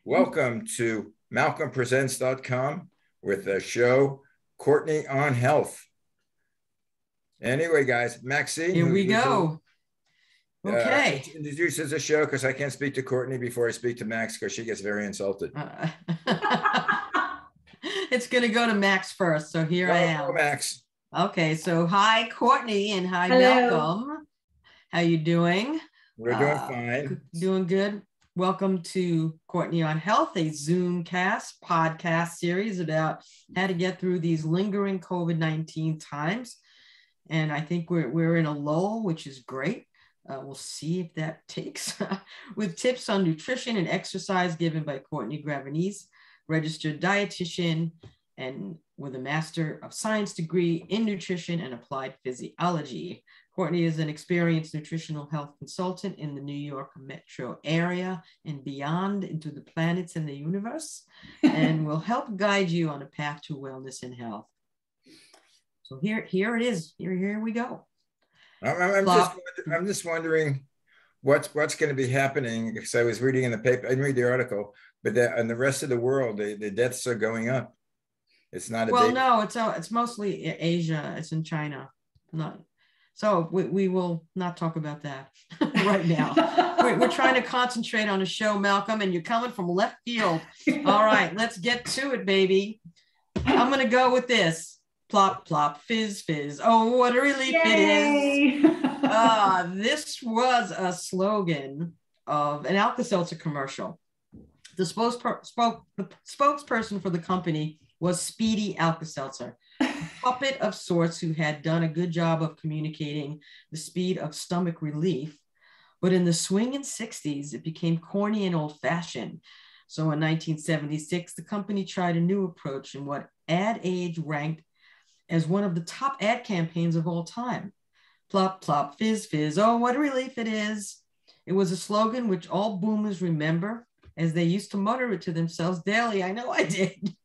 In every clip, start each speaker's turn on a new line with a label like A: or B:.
A: Welcome to MalcolmPresents.com with the show Courtney on Health. Anyway, guys, Maxine.
B: Here we go. Okay.
A: Introduces the show because I can't speak to Courtney before I speak to Max because she gets very insulted.
B: It's going to go to Max first. So here I am.
A: Max.
B: Okay. So hi, Courtney, and hi,
C: Hello.
B: Malcolm. How you doing?
A: We're doing fine.
B: Doing good. Welcome to Courtney on Health, a Zoomcast podcast series about how to get through these lingering COVID-19 times. And I think we're in a lull, which is great. We'll see if that takes. With tips on nutrition and exercise given by Courtney Gravenese, registered dietitian, and with a Master of Science degree in nutrition and applied physiology. Courtney is an experienced nutritional health consultant in the New York metro area and beyond into the planets and the universe, and will help guide you on a path to wellness and health. So here it is. Here we go.
A: I'm just wondering what's going to be happening, because I was reading in the paper, I didn't read the article, but in the rest of the world, the deaths are going up. It's not
B: it's mostly Asia. It's in China. So we will not talk about that right now. We're trying to concentrate on a show, Malcolm, and you're coming from left field. All right, let's get to it, baby. I'm going to go with this. Plop, plop, fizz, fizz. Oh, what a relief
C: Yay.
B: it is. This was a slogan of an Alka-Seltzer commercial. The spokesperson for the company was Speedy Alka-Seltzer, a puppet of sorts who had done a good job of communicating the speed of stomach relief. But in the swinging 60s, it became corny and old-fashioned. So in 1976, the company tried a new approach in what Ad Age ranked as one of the top ad campaigns of all time. Plop, plop, fizz, fizz. Oh, what a relief it is. It was a slogan which all boomers remember, as they used to mutter it to themselves daily. I know I did.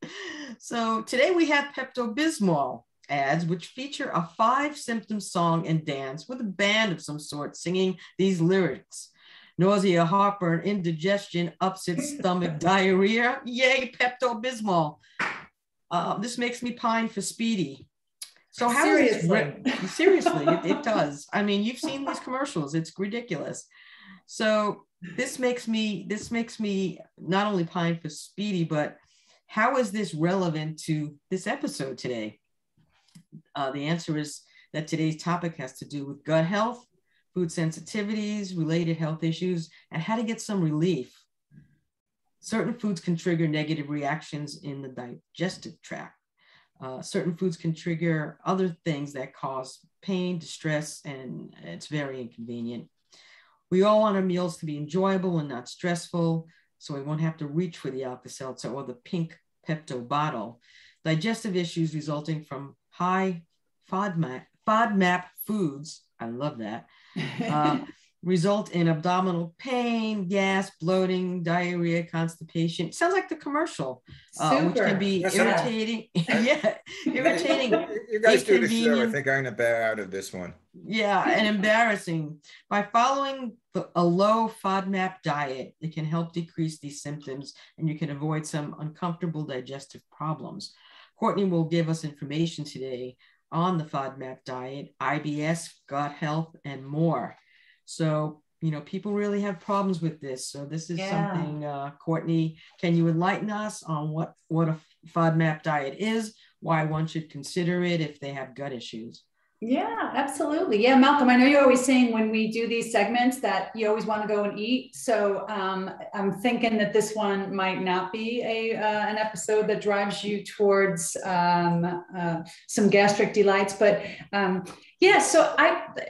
B: So today we have Pepto-Bismol ads, which feature a 5-symptom song and dance with a band of some sort singing these lyrics. Nausea, heartburn, indigestion, upset stomach, diarrhea. Yay, Pepto-Bismol. This makes me pine for Speedy. So how seriously, it does. I mean, you've seen these commercials. It's ridiculous. So this makes me not only pine for Speedy, but how is this relevant to this episode today? The answer is that today's topic has to do with gut health, food sensitivities, related health issues, and how to get some relief. Certain foods can trigger negative reactions in the digestive tract. Certain foods can trigger other things that cause pain, distress, and it's very inconvenient. We all want our meals to be enjoyable and not stressful, so we won't have to reach for the Alka-Seltzer or the pink Pepto bottle. Digestive issues resulting from high FODMAP foods, I love that, result in abdominal pain, gas, bloating, diarrhea, constipation. It sounds like the commercial, which can be irritating. Yeah, irritating.
A: You guys do the show. I think I'm going to bow out of this one.
B: Yeah, and embarrassing. By following a low FODMAP diet, it can help decrease these symptoms, and you can avoid some uncomfortable digestive problems. Courtney will give us information today on the FODMAP diet, IBS, gut health, and more. So, people really have problems with this. So this is something, Courtney, can you enlighten us on what a FODMAP diet is, why one should consider it if they have gut issues?
C: Yeah, absolutely. Yeah, Malcolm, I know you're always saying when we do these segments that you always want to go and eat. So I'm thinking that this one might not be an episode that drives you towards some gastric delights. But so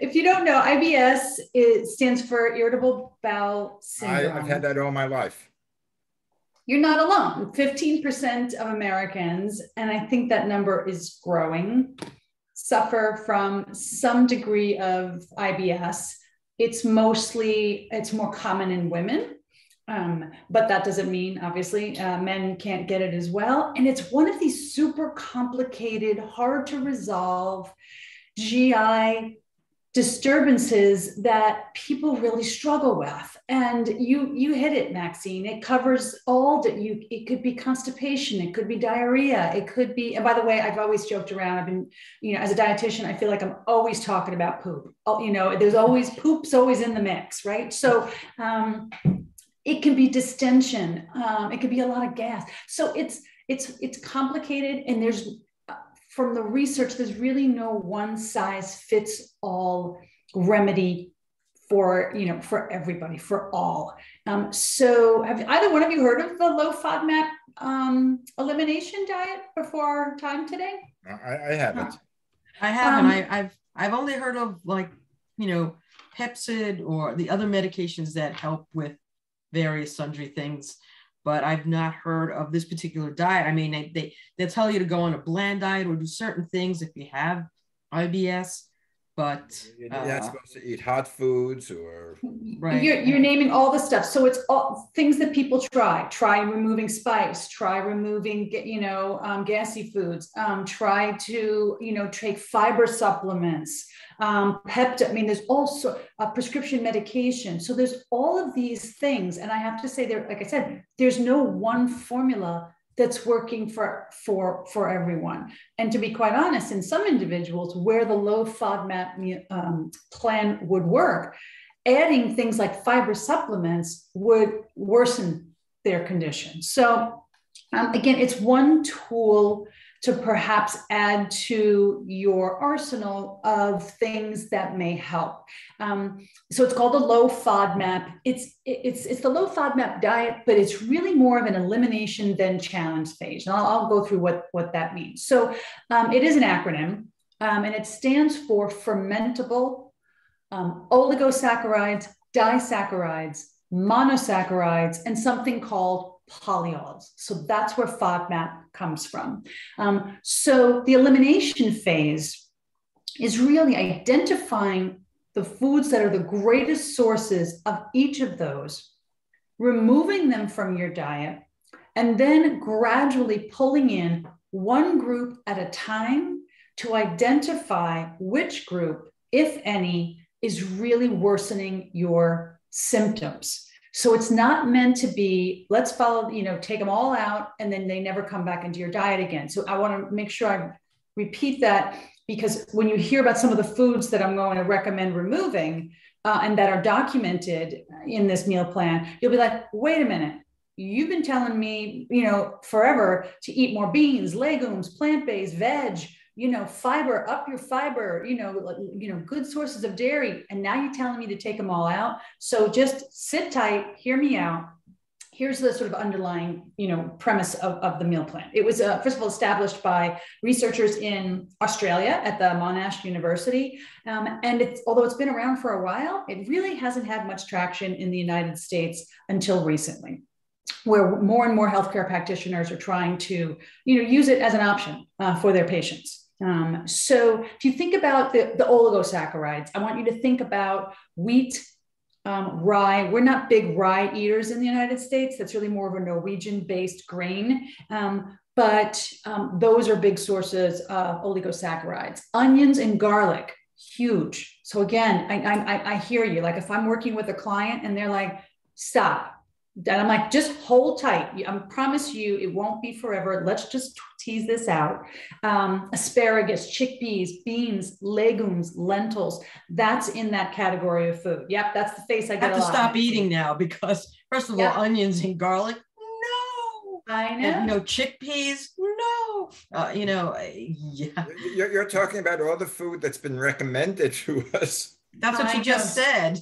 C: if you don't know, IBS, it stands for irritable bowel syndrome.
A: I've had that all my life.
C: You're not alone. 15% of Americans, and I think that number is growing, suffer from some degree of IBS. It's more common in women, but that doesn't mean, obviously, men can't get it as well. And it's one of these super complicated, hard to resolve GI disturbances that people really struggle with. And you hit it, Maxine. It covers all that it could be constipation, it could be diarrhea, it could be, and by the way, I've always joked around, I've been, as a dietitian, I feel like I'm always talking about poop. There's always poop's always in the mix, right? So it can be distension, it could be a lot of gas. So it's complicated, and there's, from the research, there's really no one size fits all remedy for everybody, for all. So have either one of you heard of the low FODMAP elimination diet before our time today?
A: I haven't.
B: I haven't. I've only heard of, like, Pepsid or the other medications that help with various sundry things, but I've not heard of this particular diet. I mean, they tell you to go on a bland diet or do certain things if you have IBS, but
A: you're not supposed to eat hot foods or.
C: Right. You're naming all the stuff. So it's all things that people try removing spice, try removing, gassy foods, try to, take fiber supplements, peptide. I mean, there's also prescription medication. So there's all of these things. And I have to say, there, like I said, there's no one formula that's working for everyone. And to be quite honest, in some individuals where the low FODMAP plan would work, adding things like fiber supplements would worsen their condition. So again, it's one tool to perhaps add to your arsenal of things that may help. So it's called the low FODMAP. It's the low FODMAP diet, but it's really more of an elimination than challenge phase. And I'll go through what that means. So it is an acronym, and it stands for fermentable oligosaccharides, disaccharides, monosaccharides, and something called polyols. So that's where FODMAP comes from. So the elimination phase is really identifying the foods that are the greatest sources of each of those, removing them from your diet, and then gradually pulling in one group at a time to identify which group, if any, is really worsening your symptoms. So it's not meant to be, let's follow, take them all out and then they never come back into your diet again. So I want to make sure I repeat that, because when you hear about some of the foods that I'm going to recommend removing and that are documented in this meal plan, you'll be like, wait a minute, you've been telling me, forever to eat more beans, legumes, plant-based, veg, fiber, up your fiber, good sources of dairy. And now you're telling me to take them all out. So just sit tight, hear me out. Here's the sort of underlying, premise of the meal plan. It was, first of all, established by researchers in Australia at the Monash University. And although it's been around for a while, it really hasn't had much traction in the United States until recently, where more and more healthcare practitioners are trying to, use it as an option for their patients. So if you think about the oligosaccharides, I want you to think about wheat, rye. We're not big rye eaters in the United States. That's really more of a Norwegian-based grain. But those are big sources of oligosaccharides. Onions and garlic, huge. So again, I hear you. Like if I'm working with a client and they're like, stop. And I'm like, just hold tight. I promise you it won't be forever. Let's just tease this out. Asparagus, chickpeas, beans, legumes, lentils. That's in that category of food. Yep, that's the face I get.
B: I have to stop eating now because, first of all, onions and garlic, no.
C: I know.
B: And, chickpeas, no. Yeah.
A: You're talking about all the food that's been recommended to us.
B: That's what you just said.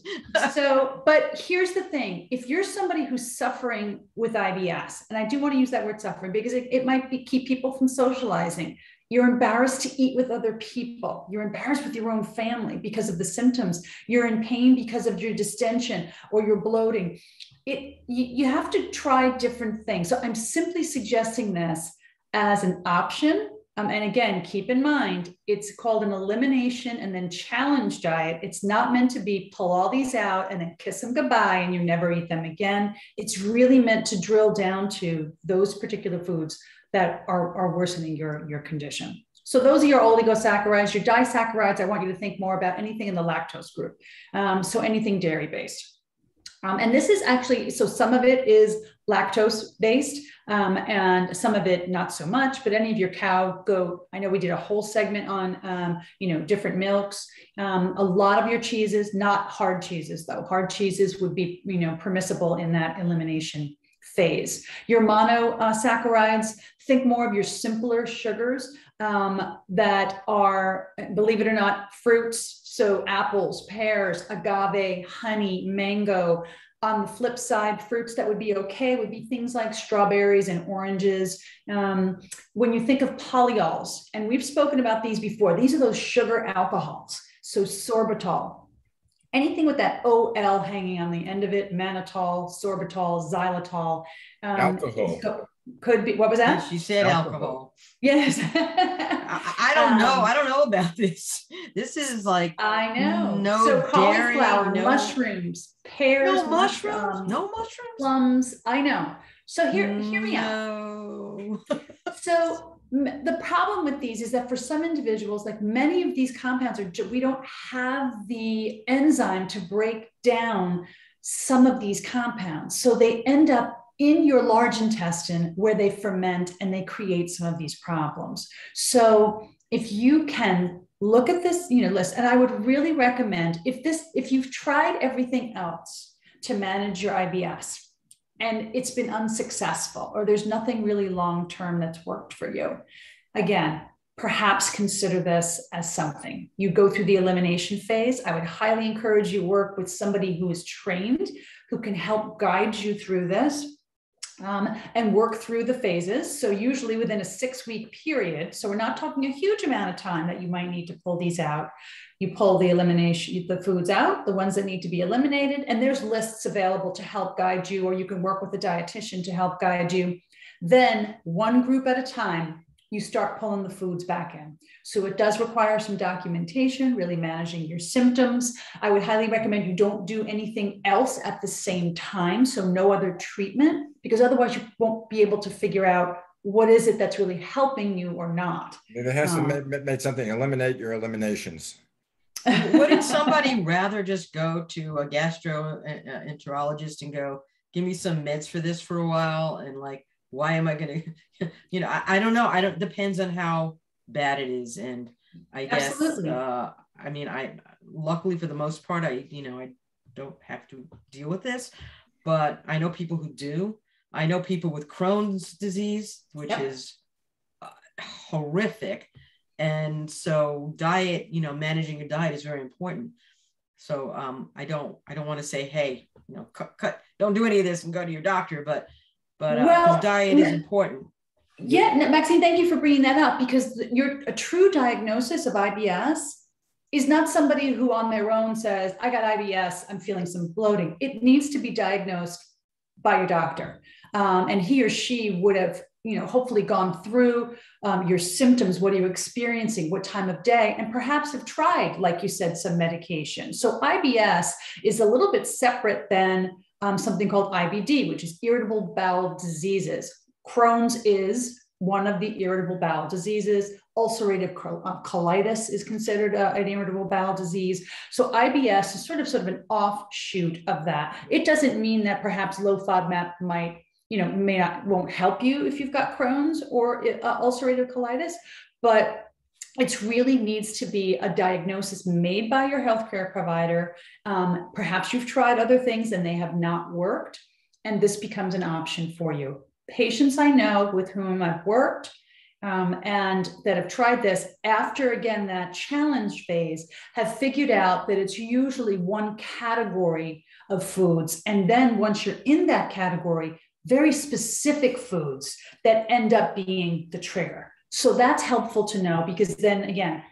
C: So, but here's the thing. If you're somebody who's suffering with IBS, and I do want to use that word suffering because it might keep people from socializing. You're embarrassed to eat with other people. You're embarrassed with your own family because of the symptoms. You're in pain because of your distension or your bloating. You have to try different things. So I'm simply suggesting this as an option. And again, keep in mind, it's called an elimination and then challenge diet. It's not meant to be pull all these out and then kiss them goodbye and you never eat them again. It's really meant to drill down to those particular foods that are worsening your condition. So those are your oligosaccharides. Your disaccharides, I want you to think more about anything in the lactose group. So anything dairy-based. And this is actually, so some of it is lactose-based and some of it not so much, but any of your cow, goat, I know we did a whole segment on, different milks. A lot of your cheeses, not hard cheeses though. Hard cheeses would be, permissible in that elimination phase. Your monosaccharides, think more of your simpler sugars that are, believe it or not, fruits. So apples, pears, agave, honey, mango. On the flip side, fruits that would be okay would be things like strawberries and oranges. When you think of polyols, and we've spoken about these before, these are those sugar alcohols. So sorbitol, anything with that OL hanging on the end of it, mannitol, sorbitol, xylitol.
A: Alcohol.
C: Could be, what was that?
B: She said alcohol.
C: Yes.
B: I don't know. I don't know about this. This is like,
C: I know.
B: No
C: so
B: dairy,
C: cauliflower,
B: no
C: mushrooms, pears,
B: no mushrooms, no mushrooms,
C: plums. I know. So hear me out. So the problem with these is that for some individuals, like many of these compounds we don't have the enzyme to break down some of these compounds. So they end up in your large intestine where they ferment and they create some of these problems. So if you can look at this, list, and I would really recommend if you've tried everything else to manage your IBS and it's been unsuccessful, or there's nothing really long-term that's worked for you, again, perhaps consider this as something. You go through the elimination phase. I would highly encourage you work with somebody who is trained, who can help guide you through this. And work through the phases. So usually within a 6-week period, so we're not talking a huge amount of time that you might need to pull these out. You pull the foods out, the ones that need to be eliminated, and there's lists available to help guide you, or you can work with a dietitian to help guide you. Then one group at a time, you start pulling the foods back in. So it does require some documentation, really managing your symptoms. I would highly recommend you don't do anything else at the same time. So no other treatment, because otherwise you won't be able to figure out what is it that's really helping you or not.
A: It has to make something, eliminate your eliminations.
B: Wouldn't somebody rather just go to a gastroenterologist and go, give me some meds for this for a while, and like, why am I going to, I don't know. Depends on how bad it is. And I guess,
C: Absolutely.
B: Luckily for the most part, I don't have to deal with this, but I know people who do. I know people with Crohn's disease, which is horrific. And so diet, managing your diet is very important. So I don't want to say, hey, cut, don't do any of this and go to your doctor, but diet is important.
C: Yeah, Maxine, thank you for bringing that up, because a true diagnosis of IBS is not somebody who on their own says, I got IBS, I'm feeling some bloating. It needs to be diagnosed by your doctor. And he or she would have, hopefully gone through your symptoms. What are you experiencing? What time of day? And perhaps have tried, like you said, some medication. So IBS is a little bit separate than something called IBD, which is irritable bowel diseases. Crohn's is one of the irritable bowel diseases. Ulcerative colitis is considered an irritable bowel disease. So IBS is sort of an offshoot of that. It doesn't mean that perhaps low FODMAP won't help you if you've got Crohn's or ulcerative colitis, but it really needs to be a diagnosis made by your healthcare provider. Perhaps you've tried other things and they have not worked, and this becomes an option for you. Patients I know with whom I've worked and that have tried this after, again, that challenge phase, have figured out that it's usually one category of foods. And then once you're in that category, very specific foods that end up being the trigger. So that's helpful to know, because then again,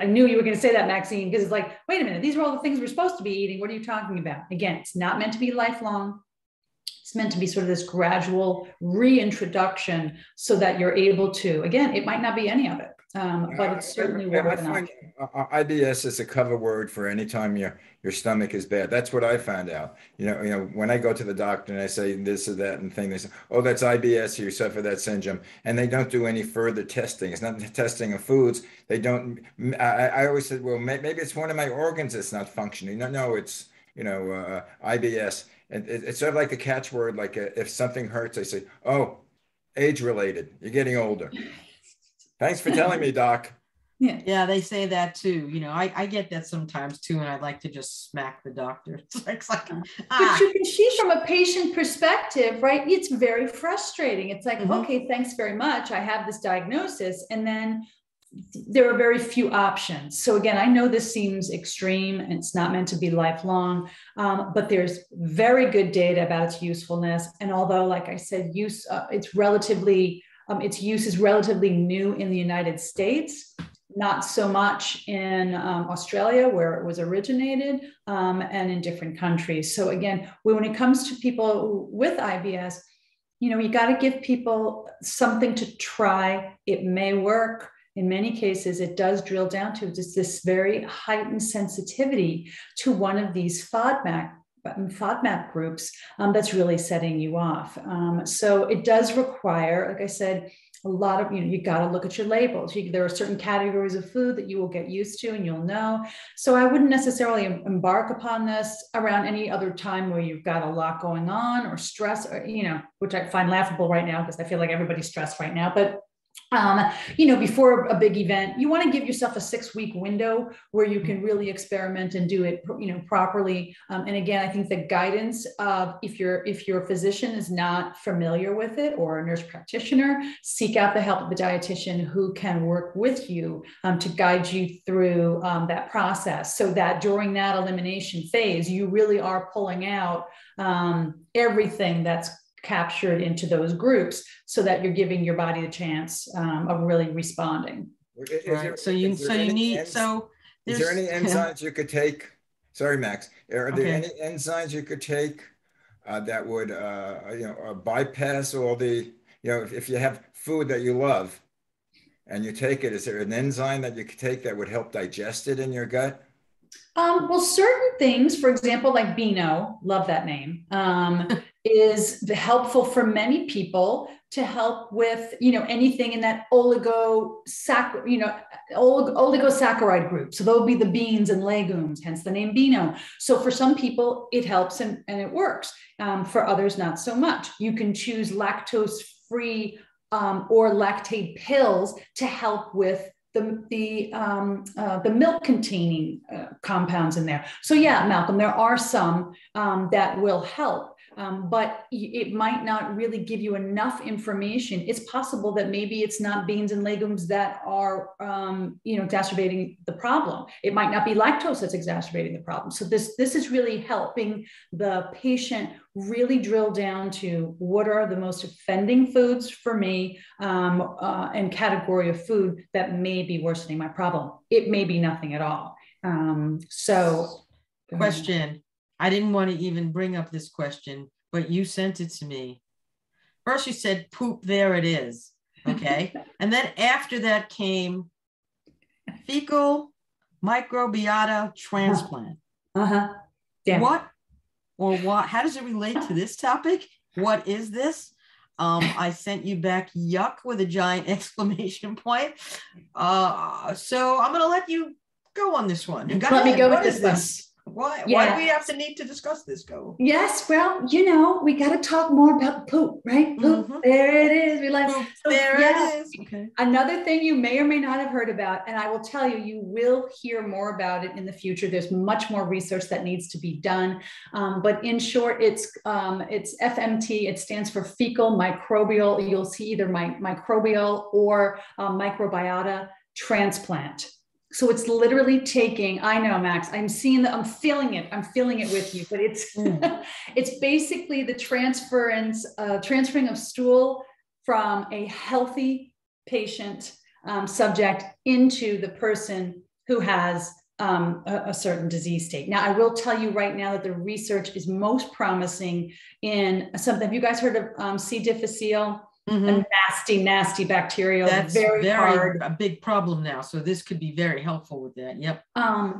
C: I knew you were going to say that, Maxine, because it's like, wait a minute, these are all the things we're supposed to be eating. What are you talking about? Again, it's not meant to be lifelong. It's meant to be sort of this gradual reintroduction so that you're able to, again, it might not be any of it. but it's certainly worth an option.
A: IBS is a cover word for any time your stomach is bad. That's what I found out. When I go to the doctor and I say this or that and thing, they say, "Oh, that's IBS. You suffer that syndrome," and they don't do any further testing. It's not testing of foods. They don't. I always said, "Well, maybe it's one of my organs that's not functioning." No, it's IBS. And it's sort of like the catchword. Like if something hurts, they say, "Oh, age related. You're getting older." Thanks for telling me, Doc.
B: Yeah, they say that too. I get that sometimes too, and I'd like to just smack the doctor. It's like
C: But you can see from a patient perspective, right? It's very frustrating. It's like, okay, thanks very much. I have this diagnosis, and then there are very few options. So again, I know this seems extreme and it's not meant to be lifelong, but there's very good data about its usefulness. And although, like I said, its use is relatively new in the United States, not so much in Australia, where it was originated, and in different countries. So again, when it comes to people with IBS, you got to give people something to try. It may work. In many cases, it does drill down to just this very heightened sensitivity to one of these FODMAP groups that's really setting you off. So it does require, like I said, a lot of, you got to look at your labels. There are certain categories of food that you will get used to and you'll know. So I wouldn't necessarily embark upon this around any other time where you've got a lot going on or stress, or, which I find laughable right now because I feel like everybody's stressed right now. But before a big event, you want to give yourself a 6-week window where you can really experiment and do it, properly. And again, I think the guidance of if your physician is not familiar with it or a nurse practitioner, seek out the help of a dietitian who can work with you to guide you through that process, so that during that elimination phase, you really are pulling out everything that's captured into those groups, so that you're giving your body the chance of really responding.
A: Is there any enzymes you could take? Sorry, Max. Are there any enzymes you could take that would bypass all the, if you have food that you love and you take it, is there an enzyme that you could take that would help digest it in your gut?
C: Well, certain things, for example, like Beano, love that name, is helpful for many people to help with, anything in that oligosaccharide group. So they'll be the beans and legumes, hence the name Beano. So for some people, it helps and it works. For others, not so much. You can choose lactose-free or lactate pills to help with the milk containing compounds in there. So yeah, Malcolm, there are some that will help, but it might not really give you enough information. It's possible that maybe it's not beans and legumes that are, exacerbating the problem. It might not be lactose that's exacerbating the problem. So this is really helping the patient really drill down to what are the most offending foods for me, and category of food that may be worsening my problem. It may be nothing at all.
B: Question. I didn't want to even bring up this question, but you sent it to me. First you said, poop, there it is. Okay. And then after that came fecal microbiota transplant.
C: Yeah.
B: What? How does it relate to this topic? What is this? I sent you back yuck with a giant exclamation point. So I'm going to let you go on this one.
C: Let me go with this one.
B: Why do we have to need to discuss this, Go?
C: Yes, well, we got to talk more about poop, right? Poop, there it is. We like
B: poop, there it is. Okay.
C: Another thing you may or may not have heard about, and I will tell you, you will hear more about it in the future. There's much more research that needs to be done. But in short, it's FMT. It stands for fecal microbial. You'll see either microbial or microbiota transplant. So it's literally taking, I know, Max, I'm feeling it with you, but it's, it's basically the transferring of stool from a healthy patient subject into the person who has a certain disease state. Now, I will tell you right now that the research is most promising in something. Have you guys heard of C. difficile? a nasty, nasty bacterial.
B: That's
C: very hard.
B: a big problem now. So this could be very helpful with that. Yep.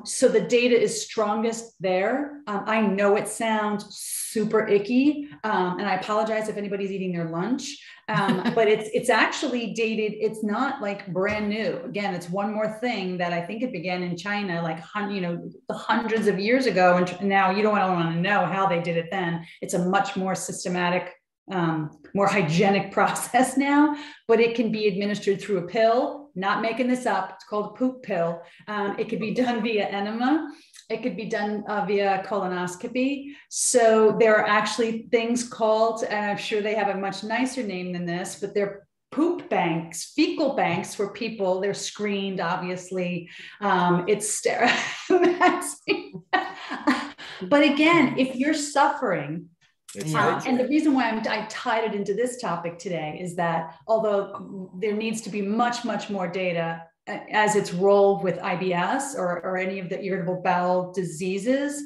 C: So the data is strongest there. I know it sounds super icky, and I apologize if anybody's eating their lunch, but it's actually dated. It's not like brand new. Again, it's one more thing that I think it began in China, like, hundreds of years ago. And now you don't want to know how they did it then. It's a much more systematic, more hygienic process now, but it can be administered through a pill. Not making this up. It's called a poop pill. It could be done via enema. It could be done via colonoscopy. So there are actually things called, and I'm sure they have a much nicer name than this, but they're poop banks, fecal banks for people. They're screened, obviously. It's sterile. But again, if you're suffering, and the reason why I tied it into this topic today is that although there needs to be much, much more data as its role with IBS or any of the irritable bowel diseases,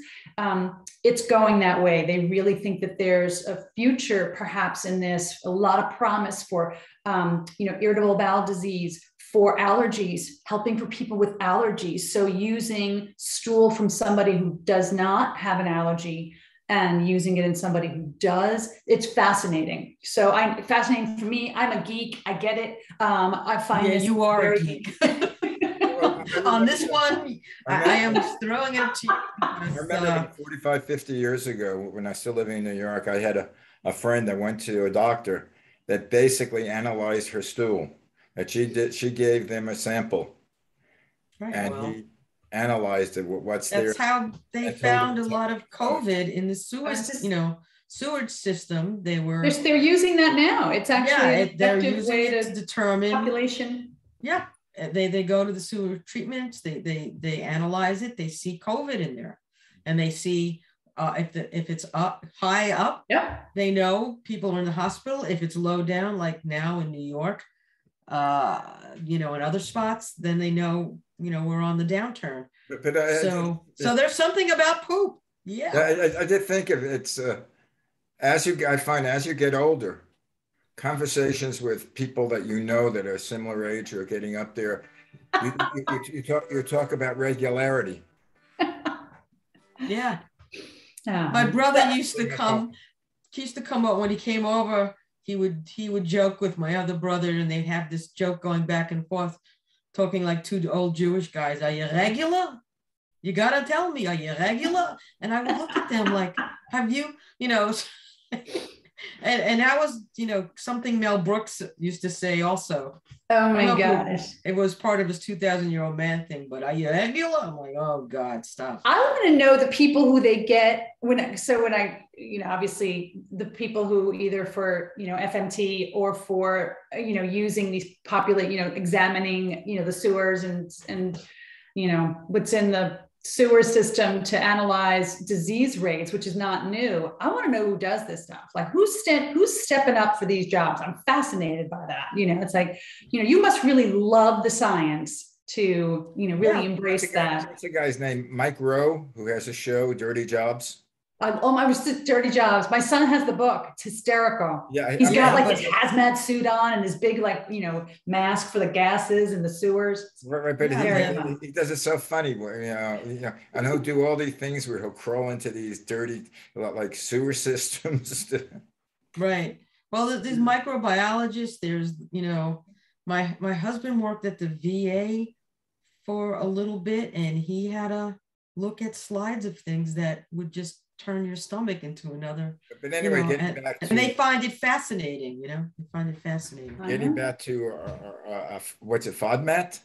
C: it's going that way. They really think that there's a future perhaps in this, a lot of promise for, irritable bowel disease, for allergies, helping for people with allergies. So using stool from somebody who does not have an allergy and using it in somebody who does, it's fascinating. So fascinating for me. I'm a geek. I get it. I find this
B: you are a geek. On this one, I am throwing it to you.
A: I remember 45, 50 years ago, when I was still living in New York, I had a friend that went to a doctor that basically analyzed her stool. That she gave them a sample, right, and he analyzed it.
B: That's how they found a lot of COVID in the sewage system.
C: They're using that now. It's actually
B: they're using it to determine
C: population.
B: Yeah, they go to the sewer treatments. They analyze it. They see COVID in there, and they see if it's high up. They know people are in the hospital. If it's low down, like now in New York, in other spots, then they know, we're on the downturn. But so there's something about poop.
A: I did think of it. I find as you get older, conversations with people that that are similar age or getting up there, you talk about regularity.
B: Yeah. My brother used to come up when he came over. He would joke with my other brother, and they'd have this joke going back and forth, talking like two old Jewish guys. Are you regular? You gotta tell me, are you regular? And I would look at them like, have you, and that was, something Mel Brooks used to say also.
C: Oh my gosh.
B: It was part of his 2,000-year-old man thing, but are you regular? I'm like, oh God, stop.
C: I want to know the people who they get when I, obviously the people who either for, FMT or for, using these examining, the sewers and, what's in the sewer system to analyze disease rates, which is not new. I want to know who does this stuff. Like who's stepping up for these jobs? I'm fascinated by that. It's like, you must really love the science to, really embrace that.
A: What's the guy's name? Mike Rowe, who has a show, Dirty Jobs.
C: I was Dirty Jobs. My son has the book. It's hysterical.
A: Yeah,
C: he's got his hazmat suit on and his big mask for the gases and the sewers.
A: Right, but he does it so funny. And he'll do all these things where he'll crawl into these dirty sewer systems.
B: Right. Well, these microbiologists. There's my husband worked at the VA for a little bit, and he had to look at slides of things that would just turn your stomach into another.
A: But anyway,
B: and they find it fascinating. They find it fascinating.
A: Getting back to what's it, FODMAP?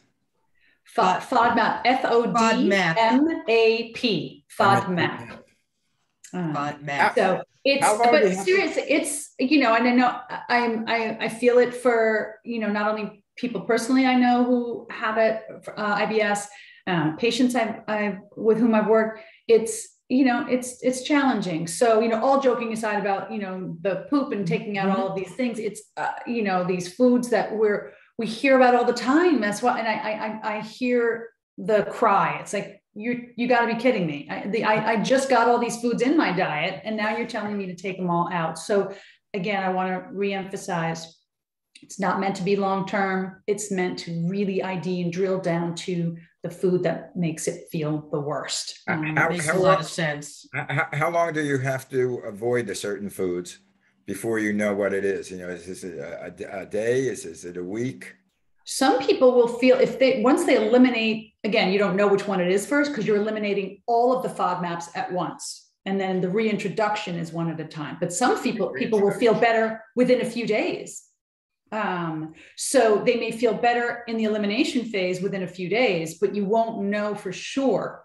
C: FODMAP. FODMAP. FODMAP.
B: FODMAP.
C: So it's seriously, it's and I know I feel it for not only people personally I know who have it, IBS, patients with whom I've worked. It's challenging. So, all joking aside about, the poop and taking out all of these things, it's, these foods that we hear about all the time. That's why, and I hear the cry. It's like, you gotta be kidding me. I just got all these foods in my diet and now you're telling me to take them all out. So again, I want to reemphasize It's not meant to be long-term. It's meant to really ID and drill down to the food that makes it feel the worst.
B: Makes a lot of sense.
A: How long do you have to avoid the certain foods before you know what it is? Is it a day? Is it a week?
C: Some people will feel once they eliminate, again, you don't know which one it is first because you're eliminating all of the FODMAPs at once. And then the reintroduction is one at a time. But some people will feel better within a few days. So they may feel better in the elimination phase within a few days, but you won't know for sure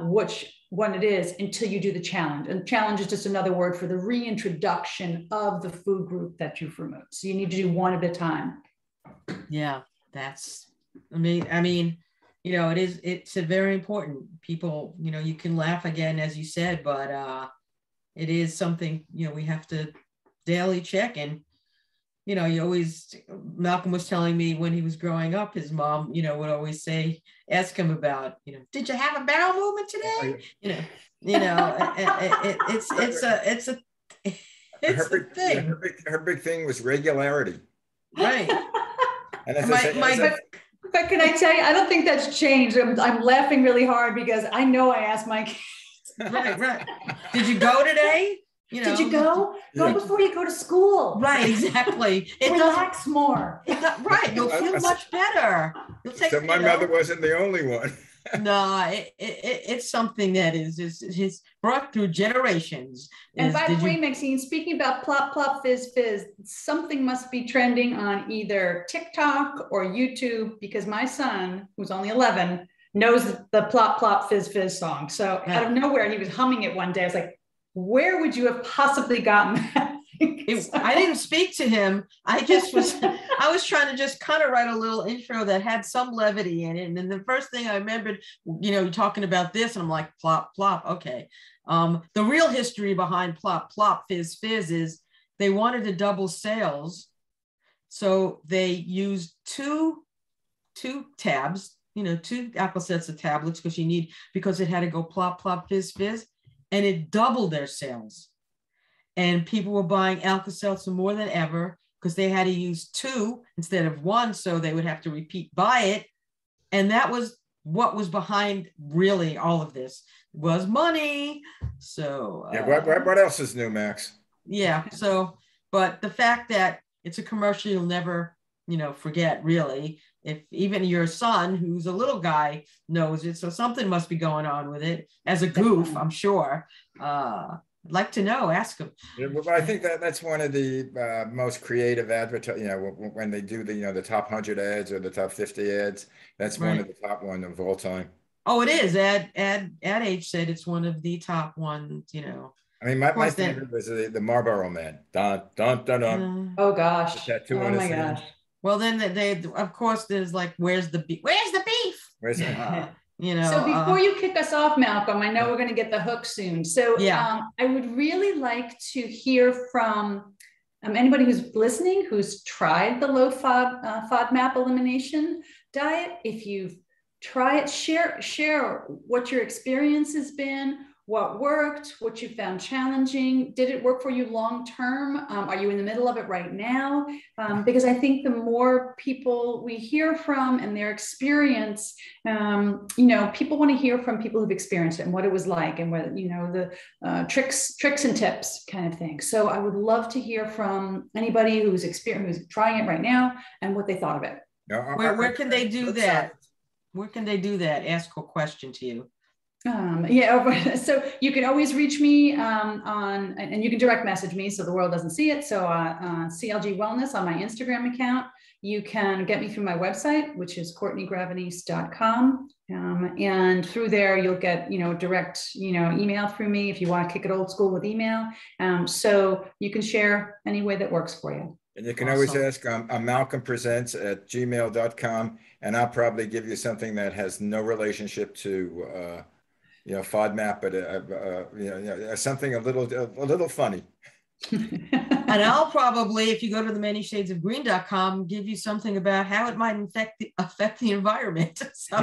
C: which one it is until you do the challenge. And challenge is just another word for the reintroduction of the food group that you've removed. So you need to do one at a time.
B: Yeah, I mean, it's a very important. People, you can laugh again, as you said, but it is something, we have to daily check. And, Malcolm was telling me when he was growing up, his mom, would always ask him about, did you have a bowel movement today? It's a thing.
A: Her big thing was regularity.
B: Right.
A: And
C: but can I tell you, I don't think that's changed. I'm laughing really hard because I know I asked my kids.
B: Right. Did you go today?
C: Did you go? Go before you go to school.
B: Right, exactly.
C: Relax more.
B: Right, you'll feel much better.
A: So my mother wasn't the only one.
B: No, it's something that is brought through generations.
C: And by the way, Maxine, speaking about plop, plop, fizz, fizz, something must be trending on either TikTok or YouTube because my son, who's only 11, knows the plop, plop, fizz, fizz song. So out of nowhere, he was humming it one day. I was like, where would you have possibly gotten that?
B: I didn't speak to him. I was trying to just kind of write a little intro that had some levity in it. And then the first thing I remembered, you're talking about this, and I'm like, plop, plop. Okay. The real history behind plop, plop, fizz, fizz is they wanted to double sales. So they used two tabs, two Apple sets of tablets because it had to go plop, plop, fizz, fizz. And it doubled their sales. And people were buying Alka-Seltzer more than ever because they had to use two instead of one. So they would have to buy it. And that was what was behind really all of this was money. So
A: what else is new, Max?
B: Yeah. So, but the fact that it's a commercial you'll never, forget really. If even your son, who's a little guy, knows it, so something must be going on with it as a goof, I'm sure. I'd like to know. Ask him.
A: Yeah, well, I think that's one of the most creative advertising. When they do the top 100 ads or the top 50 ads, that's one of the top one of all time.
B: Oh, it is. Ad Age said it's one of the top ones.
A: I mean, my favorite was the Marlboro Man. Dun dun dun dun.
C: Oh gosh.
A: Oh my
C: gosh.
B: Well, then they of course there's like, where's the beef? Where's the beef?
A: Where's
C: So before you kick us off, Malcolm, I know we're going to get the hook soon. So I would really like to hear from anybody who's listening, who's tried the low FODMAP elimination diet. If you've tried, share what your experience has been, what worked, what you found challenging. Did it work for you long-term? Are you in the middle of it right now? Because I think the more people we hear from and their experience, people want to hear from people who've experienced it and what it was like and what, the tricks and tips kind of thing. So I would love to hear from anybody who's trying it right now and what they thought of it.
B: Where can they do that? Where can they do that? Ask a question to you.
C: So you can always reach me and you can direct message me so the world doesn't see it. So CLG Wellness on my Instagram account. You can get me through my website, which is CourtneyGravenese.com. And through there, you'll get, direct, email through me if you want to kick it old school with email. So you can share any way that works for you.
A: And you can always ask malcolmpresents@gmail.com, and I'll probably give you something that has no relationship to FODMAP, but something a little funny.
B: And I'll probably, if you go to the manyshadesofgreen.com, give you something about how it might affect the environment. So,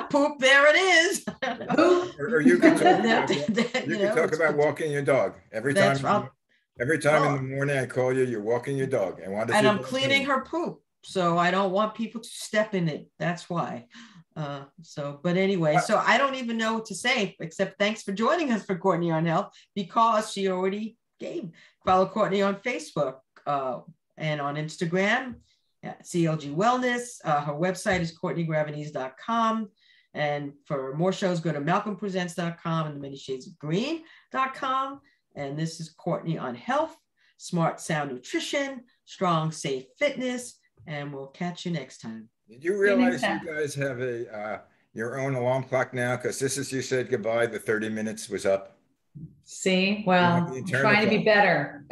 B: poop, there it is.
A: Or you can talk, talk about walking your dog every time. Every time in the morning I call you, you're walking your dog. I want to
B: and I'm cleaning her poop. So I don't want people to step in it. That's why. But anyway, so I don't even know what to say, except thanks for joining us for Courtney on Health, because she already gave. Follow Courtney on Facebook and on Instagram at CLG Wellness. Her website is CourtneyGravities.com. And for more shows, go to MalcolmPresents.com and the Many Shades of Green.com. And this is Courtney on Health, Smart Sound Nutrition, Strong Safe Fitness, and we'll catch you next time.
A: Did you realize you guys have your own alarm clock now? Because this is, you said goodbye, the 30 minutes was up.
C: See, well, I'm trying to be better.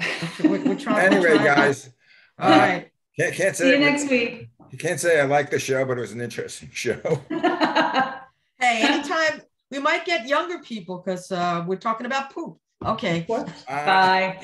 B: We're trying.
A: Anyway, guys.
B: All right.
A: Can't say.
C: See you next week.
A: You can't say I like the show, but it was an interesting show.
B: Hey, anytime we might get younger people because we're talking about poop. Okay.
C: Bye.